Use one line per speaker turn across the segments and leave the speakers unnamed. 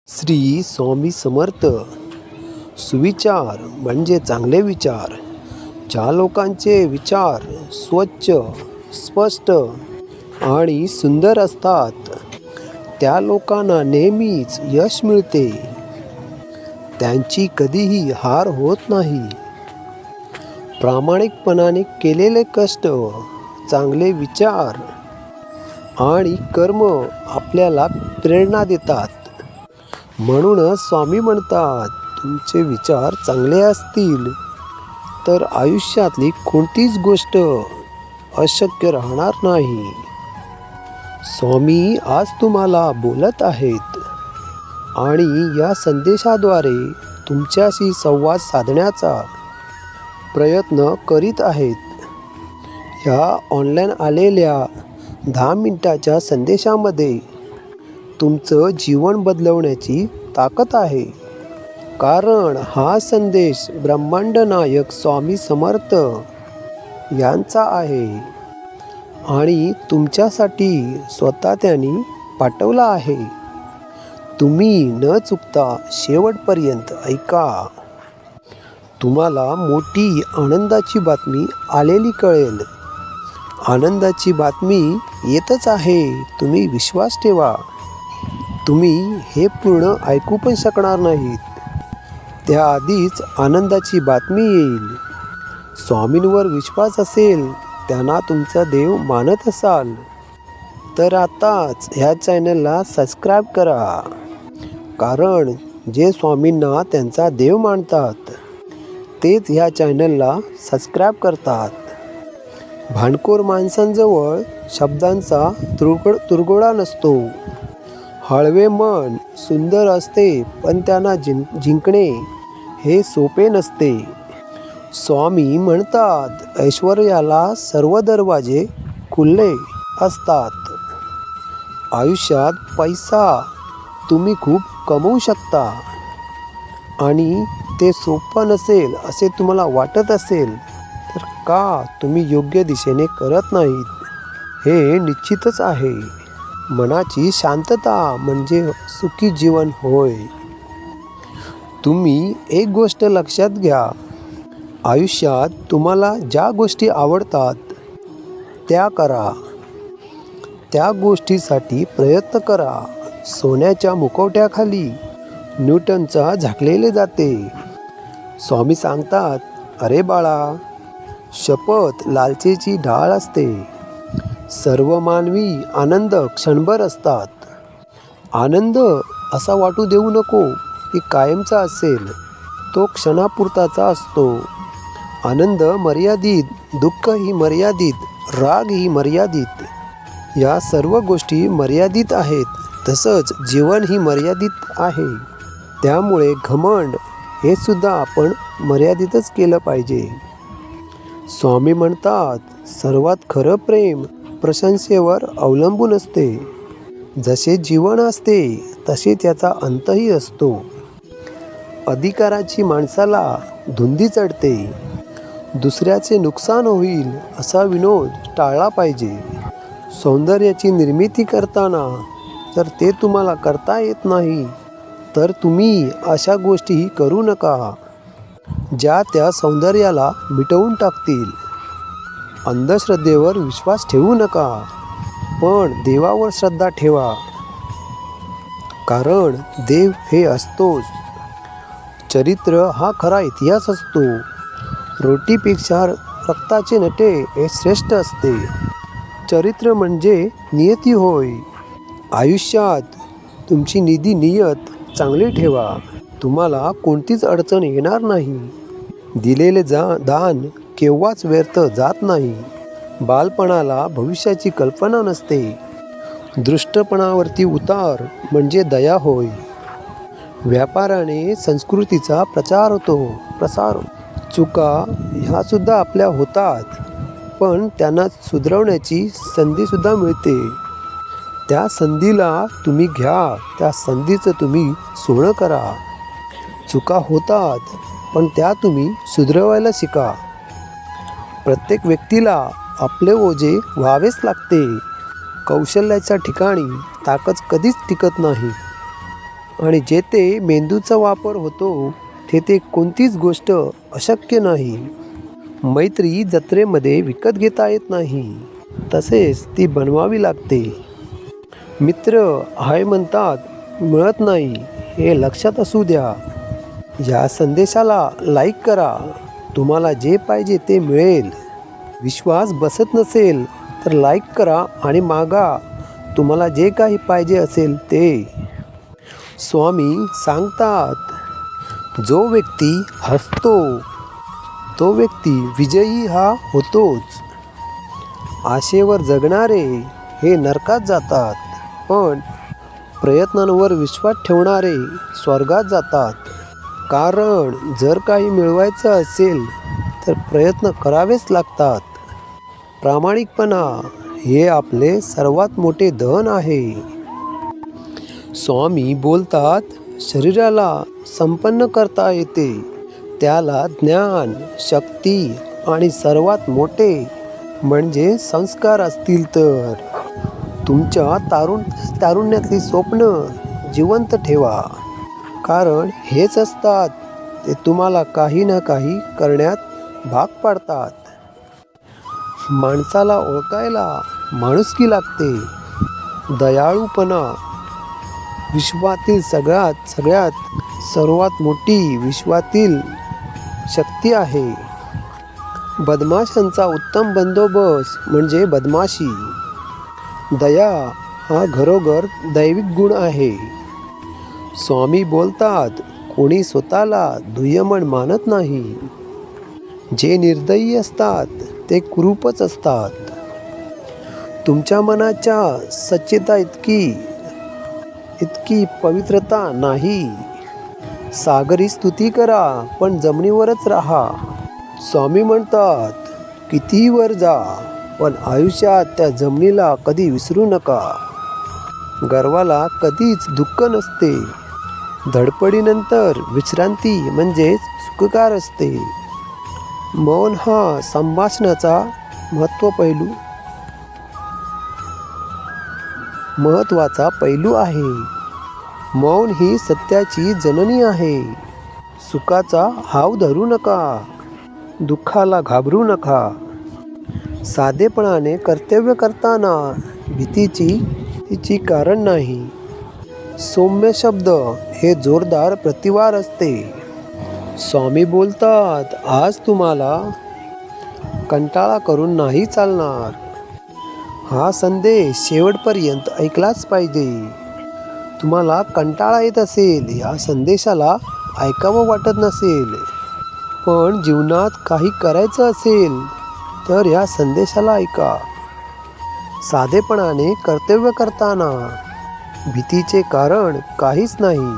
श्री स्वामी समर्थ. सुविचार म्हणजे चांगले विचार. ज्या लोकांचे विचार स्वच्छ, स्पष्ट आणि सुंदर असतात त्या लोकांना नेहमीच यश मिळते. त्यांची कधीही हार होत नाही. प्रामाणिकपणाने केलेले कष्ट, चांगले विचार आणि कर्म आपल्याला प्रेरणा देतात. म्हणूनच स्वामी म्हणतात, तुमचे विचार चांगले असतील तर आयुष्यातली कोणतीच गोष्ट अशक्य राहणार नाही. स्वामी आज तुम्हाला बोलत आहेत आणि या संदेशाद्वारे तुमच्याशी संवाद साधण्याचा प्रयत्न करीत आहेत. ह्या ऑनलाईन आलेल्या 10 मिनिटाच्या संदेशामध्ये तुमचं जीवन बदलवण्याची ताकद आहे. कारण हा संदेश ब्रह्मांड नायक स्वामी समर्थ यांचा आहे आणि तुमच्यासाठी स्वतः त्यांनी पाठवला आहे. तुम्ही न चुकता शेवटपर्यंत ऐका. तुम्हाला मोठी आनंदाची बातमी आलेली कळेल. आनंदाची बातमी येतच आहे. तुम्ही विश्वास ठेवा. तुम्ही हे पूर्ण ऐकू पण शकणार नाहीत. त्याआधीच आनंदाची बातमी येईल. स्वामींवर विश्वास असेल, त्यांना तुमचा देव मानत असाल तर आताच ह्या चॅनलला सबस्क्राईब करा. कारण जे स्वामींना त्यांचा देव मानतात तेच ह्या चॅनलला सबस्क्राईब करतात. भांडखोर माणसांजवळ शब्दांचा तुरगोडा नसतो. हळवे मन सुंदर असते, पण त्यांना जिंकणे हे सोपे नसते. स्वामी म्हणतात, ऐश्वर्याला सर्व दरवाजे खुले असतात. आयुष्यात पैसा तुम्ही खूप कमवू शकता आणि ते सोपं नसेल असे तुम्हाला वाटत असेल तर का तुम्ही योग्य दिशेने करत नाहीत? हे निश्चितच आहे. मनाची शांतता म्हणजे सुखी जीवन होय. तुम्ही एक गोष्ट लक्षात घ्या, आयुष्यात तुम्हाला ज्या गोष्टी आवडतात त्या करा. त्या गोष्टीसाठी प्रयत्न करा. सोन्याच्या मुखवट्याखाली न्यूटनचा झाकलेले जाते. स्वामी सांगतात, अरे बाळा, शपथ लालचेची ढाळ असते. सर्व मानवी आनंद क्षणभर असतात. आनंद असा वाटू देऊ नको की कायमचा असेल. तो क्षणापुरताचा असतो. आनंद मर्यादित, दुःख ही मर्यादित, राग ही मर्यादित. या सर्व गोष्टी मर्यादित आहेत. तसंच जीवन ही मर्यादित आहे. त्यामुळे घमंड हे सुद्धा आपण मर्यादितच केलं पाहिजे. स्वामी म्हणतात, सर्वात खरं प्रेम प्रशंसेवर अवलंबून असते. जसे जीवन असते तसे त्याचा अंतही असतो. अधिकाराची माणसाला धुंदी चढते. दुसऱ्याचे नुकसान होईल असा विनोद टाळला पाहिजे. सौंदर्याची निर्मिती करताना जर ते तुम्हाला करता येत नाही तर तुम्ही अशा गोष्टी करू नका ज्या त्या सौंदर्याला मिटवून टाकतील. अंधश्रद्धेवर विश्वास ठेवू नका, पण देवावर श्रद्धा ठेवा. कारण देव हे असतोच. चरित्र हा खरा इतिहास असतो. रोटीपेक्षा रक्ताचे नटे हे श्रेष्ठ असते. चरित्र म्हणजे नियती होय. आयुष्यात तुमची नियत चांगली ठेवा. तुम्हाला कोणतीच अडचण येणार नाही. दिलेले दान केव्हाच व्यर्थ जात नाही. बालपणाला भविष्याची कल्पना नसते. दृष्टपणावरती उतार म्हणजे दया होय. व्यापाराने संस्कृतीचा प्रसार होतो. चुका ह्यासुद्धा आपल्या होतात, पण त्यांना सुधारवण्याची संधीसुद्धा मिळते. त्या संधीला तुम्ही घ्या. त्या संधीचं तुम्ही सोनं करा. चुका होतात, पण त्या तुम्ही सुधारवायला शिका. प्रत्येक व्यक्तीला आपले ओझे व्हावेच लागते. कौशल्याच्या ठिकाणी ताकद कधीच टिकत नाही. आणि जेथे मेंदूचा वापर होतो तेथे कोणतीच गोष्ट अशक्य नाही. मैत्री जत्रेमध्ये विकत घेता येत नाही, तसेच ती बनवावी लागते. मित्र हाय म्हणतात मिळत नाही, हे लक्षात असू द्या. या संदेशाला लाईक करा. तुम्हाला जे पाहिजे ते मिळेल. विश्वास बसत नसेल तर लाईक करा आणि मागा तुम्हाला जे काही पाहिजे असेल ते. स्वामी सांगतात, जो व्यक्ती हसतो तो व्यक्ती विजयी हा होतोच. आशेवर जगणारे हे नरकात जातात, पण प्रयत्नांवर विश्वास ठेवणारे स्वर्गात जातात. कारण जर काही मिळवायचं असेल तर प्रयत्न करावेच लागतात. प्रामाणिकपणा हे आपले सर्वात मोठे धन आहे. स्वामी बोलतात, शरीराला संपन्न करता येते, त्याला ज्ञान, शक्ती आणि सर्वात मोठे म्हणजे संस्कार असतील तर. तुमच्या तारुण्यातली स्वप्न जिवंत ठेवा, कारण हेच असतात ते तुम्हाला काही ना काही करण्यात भाग पाडतात. माणसाला ओळखायला माणुसकी लागते. दयाळूपणा विश्वातील सगळ्यात सर्वात मोठी विश्वातील शक्ती आहे. बदमाशांचा उत्तम बंदोबस्त म्हणजे बदमाशी. दया हा घरोघर दैविक गुण आहे. स्वामी बोलतात, कोणी स्वतःला दुय्यमन मानत नाही. जे निर्दयी असतात ते कुरूपच असतात. तुमच्या मनाच्या सच्चेता इतकी पवित्रता नाही. सागरी स्तुती करा पण जमिनीवरच राहा. स्वामी म्हणतात, कितीही वर जा पण आयुष्यात त्या जमिनीला कधी विसरू नका. गर्वाला कधीच दुःख नसते. धडपडीनंतर विश्रांती म्हणजेच सुखकार असते. मौन हा संभाषणाचा महत्त्वाचा पैलू आहे. मौन ही सत्याची जननी आहे. सुखाचा हाव धरू नका, दुःखाला घाबरू नका. साधेपणाने कर्तव्य करताना भीतीची कारण नाही. सौम्य शब्द हे जोरदार प्रतिवार असते. स्वामी बोलतात, आज तुम्हाला कंटाळा करून नाही चालणार. हा संदेश शेवटपर्यंत ऐकलाच पाहिजे. तुम्हाला कंटाळा येत असेल, या संदेशाला ऐकावं वाटत नसेल, पण जीवनात काही करायचं असेल तर या संदेशाला ऐका. साधेपणाने कर्तव्य करताना भीतीचे कारण काहीच नाही.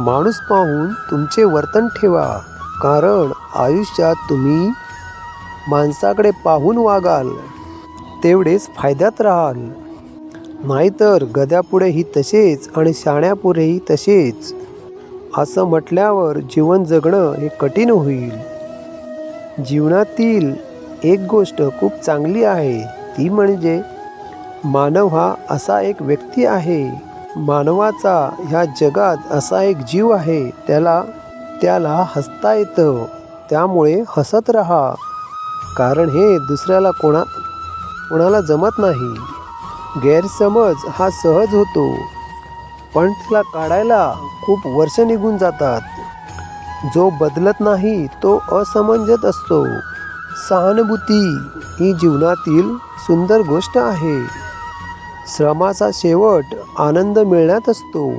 माणूस पाहून तुमचे वर्तन ठेवा, कारण आयुष्यात तुम्ही माणसाकडे पाहून वागाल तेवढेच फायद्यात राहाल. नाहीतर गध्यापुढेही तसेच आणि शाण्यापुढेही तसेच असं म्हटल्यावर जीवन जगणं हे कठीण होईल. जीवनातील एक गोष्ट खूप चांगली आहे, ती म्हणजे मानव हा असा एक व्यक्ती आहे. मानवाचा ह्या जगात असा एक जीव आहे, त्याला हसता येतं. त्यामुळे हसत राहा, कारण हे दुसऱ्याला कोणाला जमत नाही. गैरसमज हा सहज होतो, पण तिला काढायला खूप वर्ष निघून जातात. जो बदलत नाही तो असमंजस असतो. सहानुभूती ही जीवनातील सुंदर गोष्ट आहे. श्रमाचा शेवट आनंद मिळण्यात असतो.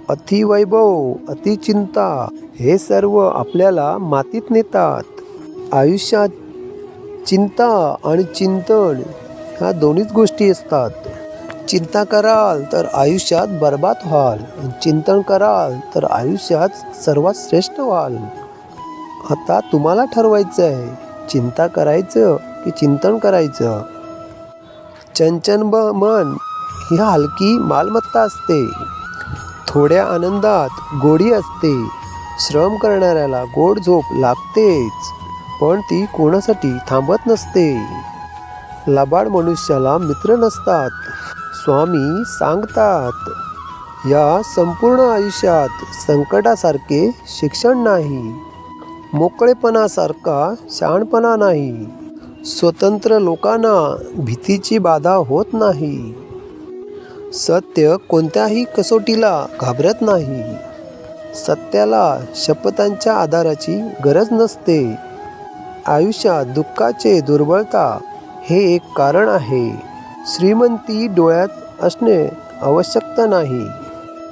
अतिवैभव, अतिचिंता हे सर्व आपल्याला मातीत नेतात. आयुष्यात चिंता आणि चिंतन ह्या दोन्हीच गोष्टी असतात. चिंता कराल तर आयुष्यात बर्बाद व्हाल, चिंतन कराल तर आयुष्यात सर्वात श्रेष्ठ व्हाल. आता तुम्हाला ठरवायचं आहे, चिंता करायचं की चिंतन करायचं. चंचल मन ही हलकी मालमत्ता असते. थोड्या आनंदात गोडी असते. श्रम करणाऱ्याला गोड झोप लागतेच, पण ती कोणासाठी थांबत नसते. लबाड मनुष्याला मित्र नसतात. स्वामी सांगतात, या संपूर्ण आयुष्यात संकटासारखे शिक्षण नाही, मोकळेपणासारखा शहाणपणा नाही, स्वतंत्र लोकांना भीतीची बाधा होत नाही, सत्य कोणत्याही कसोटीला घाबरत नाही, सत्याला शपथांच्या आधाराची गरज नसते. आयुष्यात दुःखाचे दुर्बलता हे एक कारण आहे. श्रीमंती डोळ्यात असणे आवश्यकता नाही,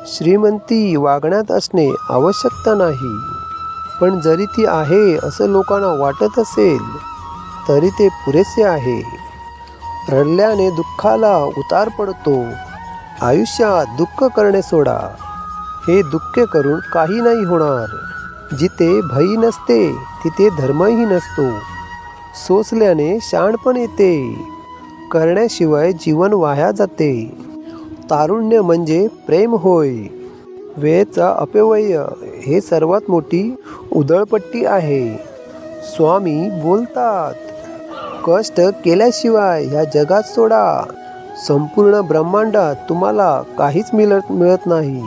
श्रीमंती वागण्यात असणे आवश्यकता नाही. पण जरी ती आहे असं लोकांना वाटत असेल तरी ते पुरेसे आहे. रडल्याने दुःखाला उतार पडतो. आयुष्यात दुःख करणे सोडा. हे दुःख करून काही नाही होणार. जिथे भय नसते तिथे धर्मही नसतो. सोसल्याने शहाणपण येते, करण्याशिवाय जीवन वाया जाते. तारुण्य म्हणजे प्रेम होय. वेळेचा अपव्यय हे सर्वात मोठी उधळपट्टी आहे. स्वामी बोलतात, कष्ट केल्याशिवाय ह्या जगात सोडा. संपूर्ण ब्रह्मांडात तुम्हाला काहीच मिळत नाही.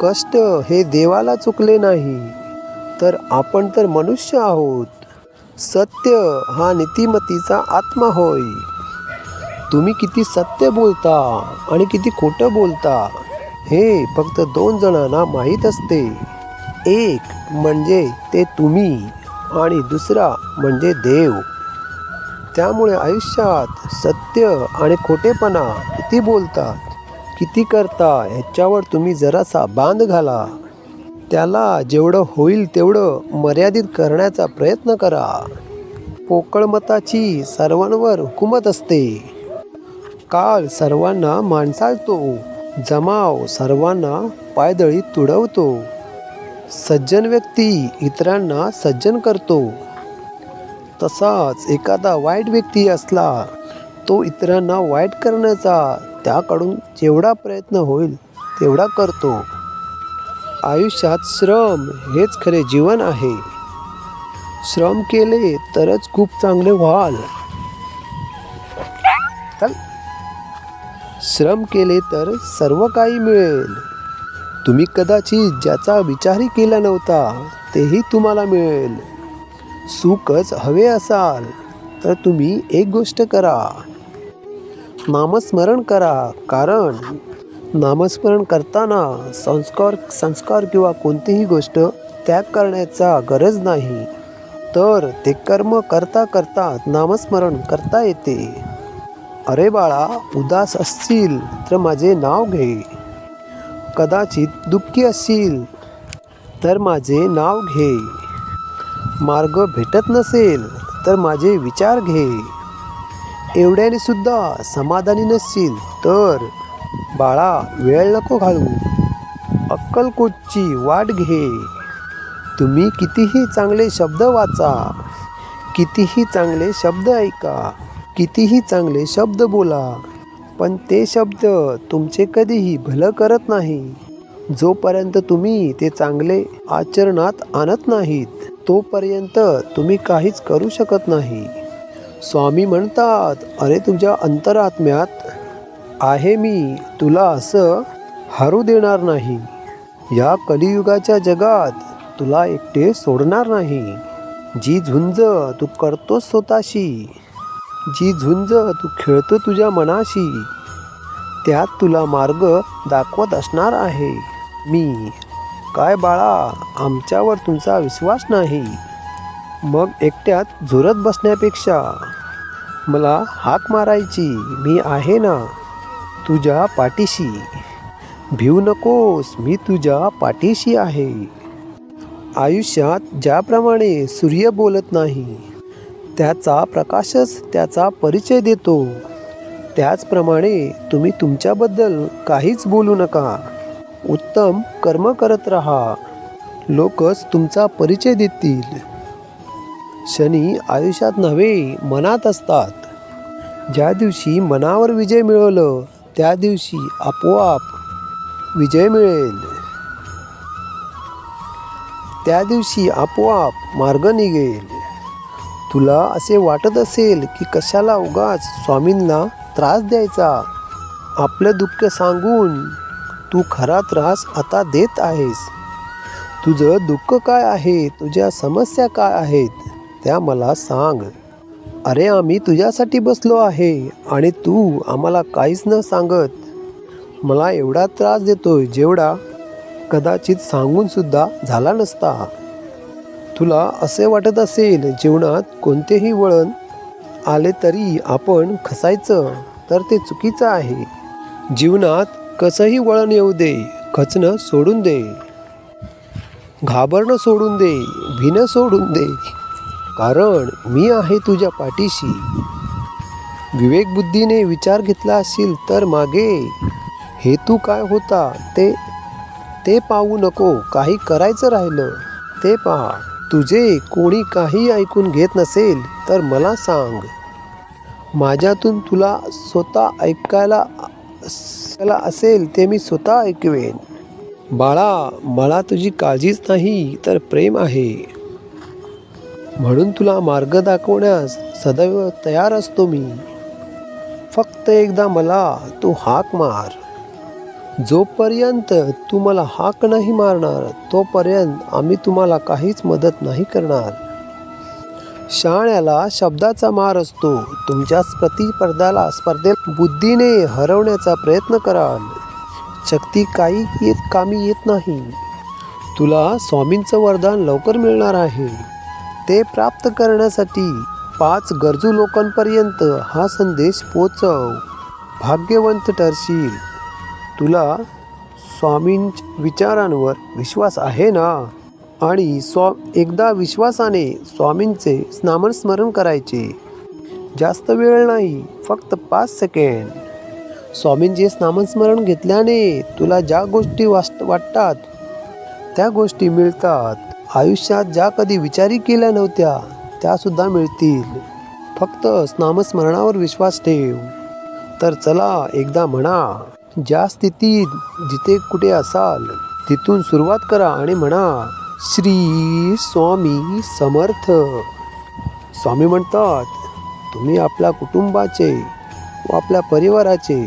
कष्ट हे देवाला चुकले नाही, तर आपण तर मनुष्य आहोत. सत्य हा नीतिमतीचा आत्मा होय. तुम्ही किती सत्य बोलता आणि किती खोटं बोलता हे फक्त 2 जणांना माहीत असते. एक म्हणजे ते तुम्ही आणि दुसरा म्हणजे देव. त्यामुळे आयुष्यात सत्य आणि खोटेपणा किती बोलतात, किती करता ह्याच्यावर तुम्ही जरासा बांध घाला. त्याला जेवढं होईल तेवढं मर्यादित करण्याचा प्रयत्न करा. पोकळ मताची सर्वांवर हुकूमत असते. काळ सर्वांना माणसाळतो, जमाव सर्वांना पायदळी तुडवतो. सज्जन व्यक्ती इतरांना सज्जन करतो. तसाच एखादा वाईट व्यक्ती असला तो इतरांना वाईट करण्याचा त्याकडून जेवढा प्रयत्न होईल तेवढा करतो. आयुष्यात श्रम हेच खरे जीवन आहे. श्रम केले तरच खूप चांगले व्हाल. श्रम केले तर सर्व काही मिळेल. तुम्ही कदाचित ज्याचा विचारही केला नव्हता तेही तुम्हाला मिळेल. सुखच हवे असाल तर तुम्ही एक गोष्ट करा, नामस्मरण करा. कारण नामस्मरण करताना संस्कार किंवा कोणतीही गोष्ट त्याग करण्याचा गरज नाही, तर ते कर्म करता करता नामस्मरण करता येते. अरे बाळा, उदास असशील तर माझे नाव घे. कदाचित दुःखी असशील तर माझे नाव घे. मार्ग भेटत नसेल तर माझे विचार घे. एवढ्याने सुद्धा समाधानी नसशील तर बाळा वेळ नको घालवू, अक्कलकोटची वाट घे. तुम्ही कितीही चांगले शब्द वाचा, कितीही चांगले शब्द ऐका, कितीही चांगले शब्द बोला, पण ते शब्द तुमचे कधीही भलं करत नाही. जोपर्यंत तुम्ही ते चांगले आचरणात आणत नाहीत तोपर्यंत तुम्ही काहीच करू शकत नाही. स्वामी म्हणतात, अरे तुझ्या अंतरात्म्यात आहे मी, तुला असं हरू देणार नाही. या कलियुगाच्या जगात तुला एकटे सोडणार नाही. जी झुंज तू करतोस स्वतःशी, जी झुंज तू खेळतो तुझ्या मनाशी, त्यात तुला मार्ग दाखवत असणार आहे मी. काय बाळा, आमच्यावर तुमचा विश्वास नाही? मग एकट्यात झुरत बसण्यापेक्षा मला हाक मारायची. मी आहे ना तुझ्या पाठीशी. भिवू नकोस, मी तुझ्या पाठीशी आहे. आयुष्यात ज्याप्रमाणे सूर्य बोलत नाही, त्याचा प्रकाशच त्याचा परिचय देतो, त्याचप्रमाणे तुम्ही तुमच्याबद्दल काहीच बोलू नका. उत्तम कर्म करत राहा, लोकच तुमचा परिचय देतील. शनी आयुष्यात नव्हे मनात असतात. ज्या दिवशी मनावर विजय मिळवलं त्या दिवशी आपोआप विजय मिळेल. त्या दिवशी आपोआप मार्ग निघेल. तुला असे वाटत असेल की कशाला उगाच स्वामींना त्रास द्यायचा, आपलं दुःख सांगून तू खरा त्रास आता देत आहेस. तुझं दुःख काय आहे, तुझ्या समस्या काय आहेत त्या मला सांग. अरे आम्ही तुझ्यासाठी बसलो आहे आणि तू आम्हाला काहीच न सांगत मला एवढा त्रास देतोय जेवढा कदाचित सांगूनसुद्धा झाला नसता. तुला असे वाटत असेल जीवनात कोणतेही वळण आले तरी आपण खचायचं, तर ते चुकीचं आहे. जीवनात कसंही वळण येऊ दे, खचणं सोडून दे, घाबरणं सोडून दे, भिणं सोडून दे, कारण मी आहे तुझ्या पाठीशी. विवेकबुद्धीने विचार घेतला असेल तर मागे हेतू काय होता ते पाहू नको. काही करायचं राहिलं ते पहा. तुझे कोणी काही ऐकून घेत नसेल तर मला सांग. माझ्यातून तुला स्वतः ऐकायला असेल ते मी स्वतः ऐकवेन. बाळा, मला तुझी काळजीच नाही तर प्रेम आहे, म्हणून तुला मार्ग दाखवण्यास सदैव तयार असतो मी. फक्त एकदा मला तू हाक मार. जोपर्यंत तू मला हाक नाही मारणार तोपर्यंत आम्ही तुम्हाला काहीच मदत नाही करणार. शाण्याला शब्दाचा मार असतो. तुमच्या स्पर्धेला बुद्धीने हरवण्याचा प्रयत्न कराल. शक्ती काही कामी येत नाही. तुला स्वामींचं वरदान लवकर मिळणार आहे. ते प्राप्त करण्यासाठी 5 गरजू लोकांपर्यंत हा संदेश पोचव. भाग्यवंत ठरशील. तुला स्वामींच्या विचारांवर विश्वास आहे ना? आणि एकदा विश्वासाने स्वामींचे नामस्मरण करायचे. जास्त वेळ नाही, फक्त 5 सेकंड. स्वामींचे नामस्मरण घेतल्याने तुला ज्या गोष्टी वाटतात त्या गोष्टी मिळतात. आयुष्यात ज्या कधी विचारही केल्या नव्हत्या त्यासुद्धा मिळतील. फक्त नामस्मरणावर विश्वास ठेव. तर चला एकदा म्हणा. ज्या स्थितीत जिथे कुठे असाल तिथून सुरुवात करा आणि म्हणा, श्री स्वामी समर्थ. स्वामी म्हणतात, तुम्ही आपल्या कुटुंबाचे व आपल्या परिवाराचे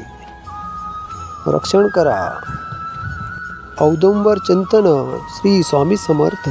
रक्षण करा. औदुंबर चिंतन. श्री स्वामी समर्थ.